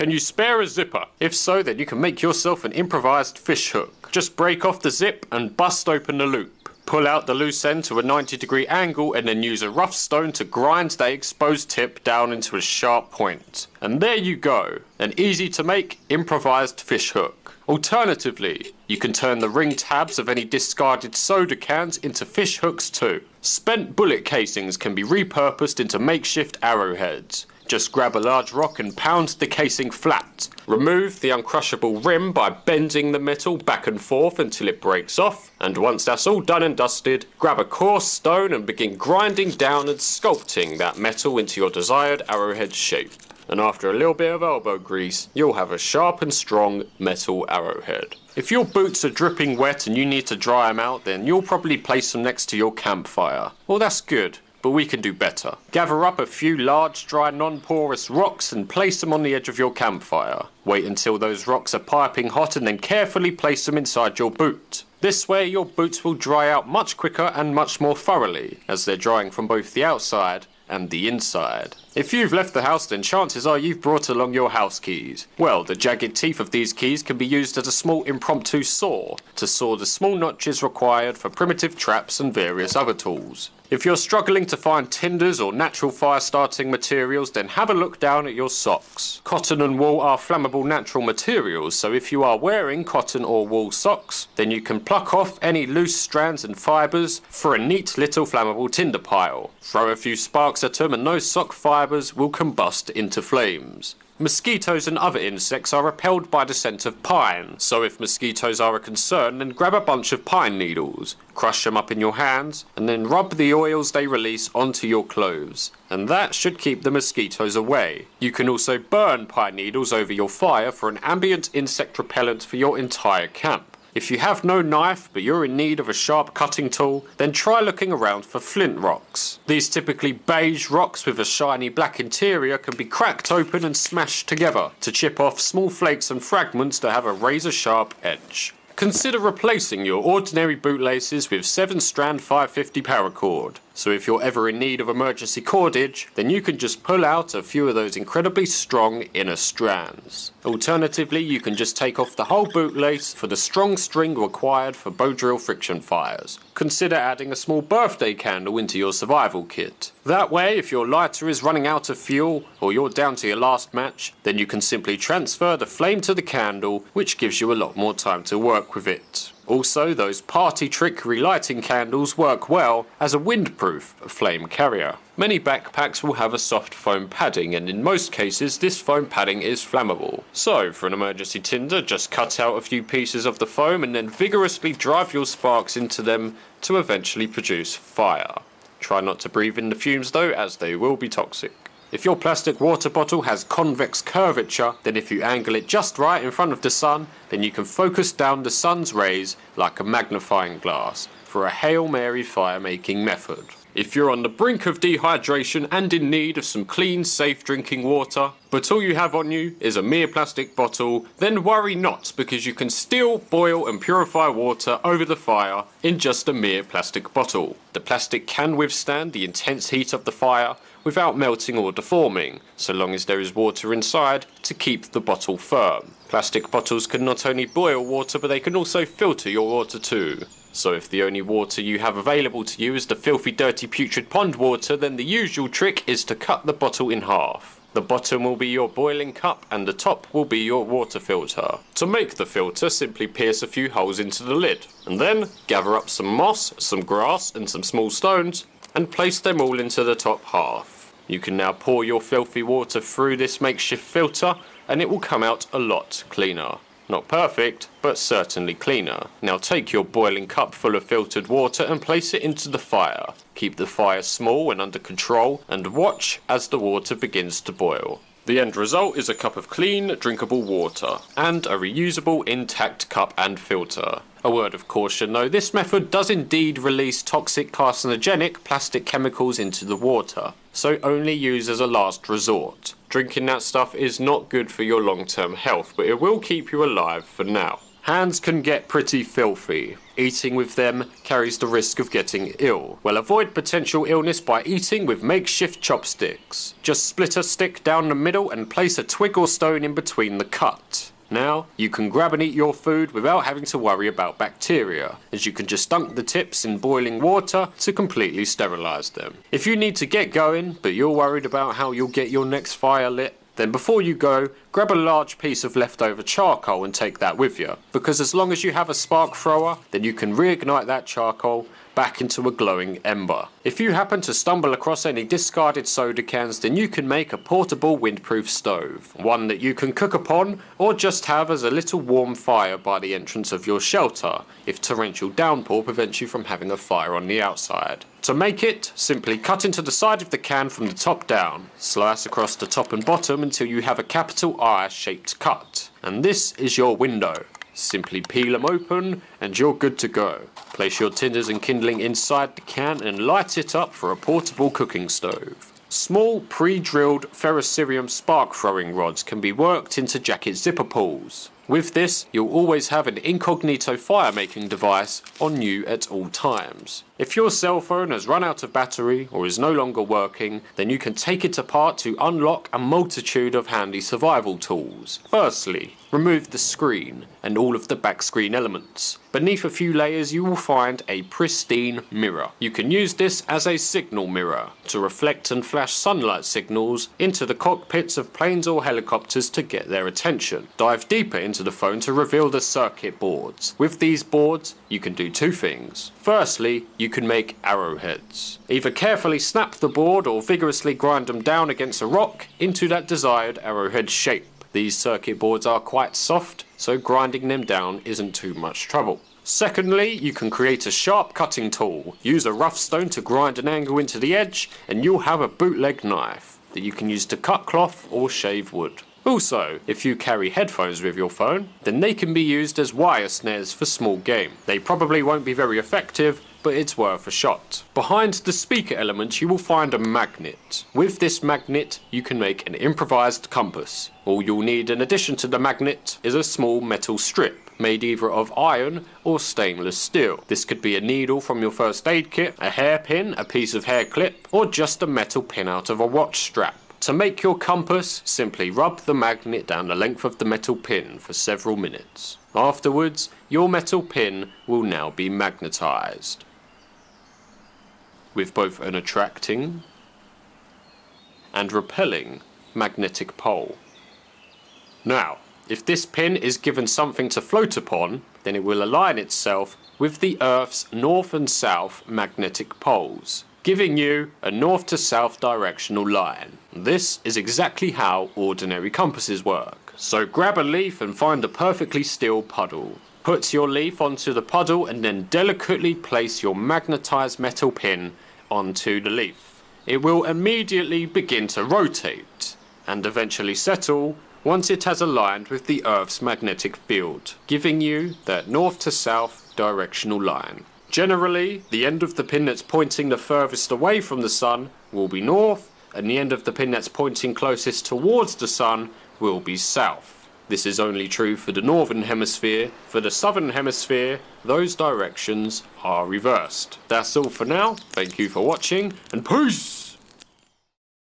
Can you spare a zipper? If so, then you can make yourself an improvised fish hook. Just break off the zip and bust open the loop. Pull out the loose end to a 90-degree angle and then use a rough stone to grind the exposed tip down into a sharp point. And there you go, an easy to make improvised fish hook. Alternatively, you can turn the ring tabs of any discarded soda cans into fish hooks too. Spent bullet casings can be repurposed into makeshift arrowheads. Just grab a large rock and pound the casing flat. Remove the uncrushable rim by bending the metal back and forth until it breaks off. And once that's all done and dusted, grab a coarse stone and begin grinding down and sculpting that metal into your desired arrowhead shape. And after a little bit of elbow grease, you'll have a sharp and strong metal arrowhead. If your boots are dripping wet and you need to dry them out, then you'll probably place them next to your campfire. Well, that's good. But we can do better. Gather up a few large, dry, non-porous rocks and place them on the edge of your campfire. Wait until those rocks are piping hot and then carefully place them inside your boot. This way your boots will dry out much quicker and much more thoroughly, as they're drying from both the outside and the inside. If you've left the house, then chances are you've brought along your house keys. Well, the jagged teeth of these keys can be used as a small impromptu saw to saw the small notches required for primitive traps and various other tools. If you're struggling to find tinders or natural fire starting materials, then have a look down at your socks. Cotton and wool are flammable natural materials, so if you are wearing cotton or wool socks, then you can pluck off any loose strands and fibres for a neat little flammable tinder pile. Throw a few sparks at them and those sock fibres will combust into flames. Mosquitoes and other insects are repelled by the scent of pine, so if mosquitoes are a concern, then grab a bunch of pine needles, crush them up in your hands, and then rub the oils they release onto your clothes. And that should keep the mosquitoes away. You can also burn pine needles over your fire for an ambient insect repellent for your entire camp. If you have no knife, but you're in need of a sharp cutting tool, then try looking around for flint rocks. These typically beige rocks with a shiny black interior can be cracked open and smashed together to chip off small flakes and fragments that have a razor-sharp edge. Consider replacing your ordinary bootlaces with 7-strand 550 paracord. So if you're ever in need of emergency cordage, then you can just pull out a few of those incredibly strong inner strands. Alternatively, you can just take off the whole bootlace for the strong string required for bow drill friction fires. Consider adding a small birthday candle into your survival kit. That way, if your lighter is running out of fuel, or you're down to your last match, then you can simply transfer the flame to the candle, which gives you a lot more time to work with it. Also, those party trick relighting candles work well as a windproof flame carrier. Many backpacks will have a soft foam padding, and in most cases this foam padding is flammable. So, for an emergency tinder, just cut out a few pieces of the foam and then vigorously drive your sparks into them to eventually produce fire. Try not to breathe in the fumes though, as they will be toxic. If your plastic water bottle has convex curvature, then if you angle it just right in front of the sun, then you can focus down the sun's rays like a magnifying glass for a Hail Mary fire-making method. If you're on the brink of dehydration and in need of some clean, safe drinking water, but all you have on you is a mere plastic bottle, then worry not, because you can still boil and purify water over the fire in just a mere plastic bottle. The plastic can withstand the intense heat of the fire without melting or deforming, so long as there is water inside to keep the bottle firm. Plastic bottles can not only boil water, but they can also filter your water too. So if the only water you have available to you is the filthy, dirty, putrid pond water, then the usual trick is to cut the bottle in half. The bottom will be your boiling cup and the top will be your water filter. To make the filter, simply pierce a few holes into the lid, and then gather up some moss, some grass and some small stones, and place them all into the top half. You can now pour your filthy water through this makeshift filter, and it will come out a lot cleaner. Not perfect, but certainly cleaner. Now take your boiling cup full of filtered water and place it into the fire. Keep the fire small and under control, and watch as the water begins to boil. The end result is a cup of clean, drinkable water, and a reusable, intact cup and filter. A word of caution though, this method does indeed release toxic carcinogenic plastic chemicals into the water, so only use as a last resort. Drinking that stuff is not good for your long-term health, but it will keep you alive for now. Hands can get pretty filthy. Eating with them carries the risk of getting ill. Well, avoid potential illness by eating with makeshift chopsticks. Just split a stick down the middle and place a twig or stone in between the cut. Now, you can grab and eat your food without having to worry about bacteria, as you can just dunk the tips in boiling water to completely sterilise them. If you need to get going, but you're worried about how you'll get your next fire lit, then before you go, grab a large piece of leftover charcoal and take that with you, because as long as you have a spark thrower, then you can reignite that charcoal back into a glowing ember. If you happen to stumble across any discarded soda cans, then you can make a portable windproof stove, one that you can cook upon or just have as a little warm fire by the entrance of your shelter, if torrential downpour prevents you from having a fire on the outside. To make it, simply cut into the side of the can from the top down, slice across the top and bottom until you have a capital I shaped cut, and this is your window. Simply peel them open and you're good to go. Place your tinders and kindling inside the can and light it up for a portable cooking stove. Small pre-drilled ferrocerium spark throwing rods can be worked into jacket zipper pulls. With this, you'll always have an incognito fire making device on you at all times. If your cell phone has run out of battery or is no longer working, then you can take it apart to unlock a multitude of handy survival tools. Firstly, remove the screen and all of the back screen elements. Beneath a few layers you will find a pristine mirror. You can use this as a signal mirror to reflect and flash sunlight signals into the cockpits of planes or helicopters to get their attention. Dive deeper into the phone to reveal the circuit boards. With these boards you can do two things. Firstly, you can make arrowheads. Either carefully snap the board or vigorously grind them down against a rock into that desired arrowhead shape. These circuit boards are quite soft, so grinding them down isn't too much trouble. Secondly, you can create a sharp cutting tool. Use a rough stone to grind an angle into the edge, and you'll have a bootleg knife that you can use to cut cloth or shave wood. Also, if you carry headphones with your phone, then they can be used as wire snares for small game. They probably won't be very effective, but it's worth a shot. Behind the speaker element you will find a magnet. With this magnet you can make an improvised compass. All you'll need in addition to the magnet is a small metal strip made either of iron or stainless steel. This could be a needle from your first aid kit, a hairpin, a piece of hair clip, or just a metal pin out of a watch strap. To make your compass, simply rub the magnet down the length of the metal pin for several minutes. Afterwards, your metal pin will now be magnetized, with both an attracting and repelling magnetic pole. Now, if this pin is given something to float upon, then it will align itself with the Earth's north and south magnetic poles, giving you a north to south directional line. This is exactly how ordinary compasses work. So grab a leaf and find a perfectly still puddle. Put your leaf onto the puddle and then delicately place your magnetized metal pin onto the leaf. It will immediately begin to rotate and eventually settle once it has aligned with the Earth's magnetic field, giving you that north to south directional line. Generally, the end of the pin that's pointing the furthest away from the sun will be north, and the end of the pin that's pointing closest towards the sun will be south. This is only true for the northern hemisphere. For the southern hemisphere, those directions are reversed. That's all for now. Thank you for watching, and peace!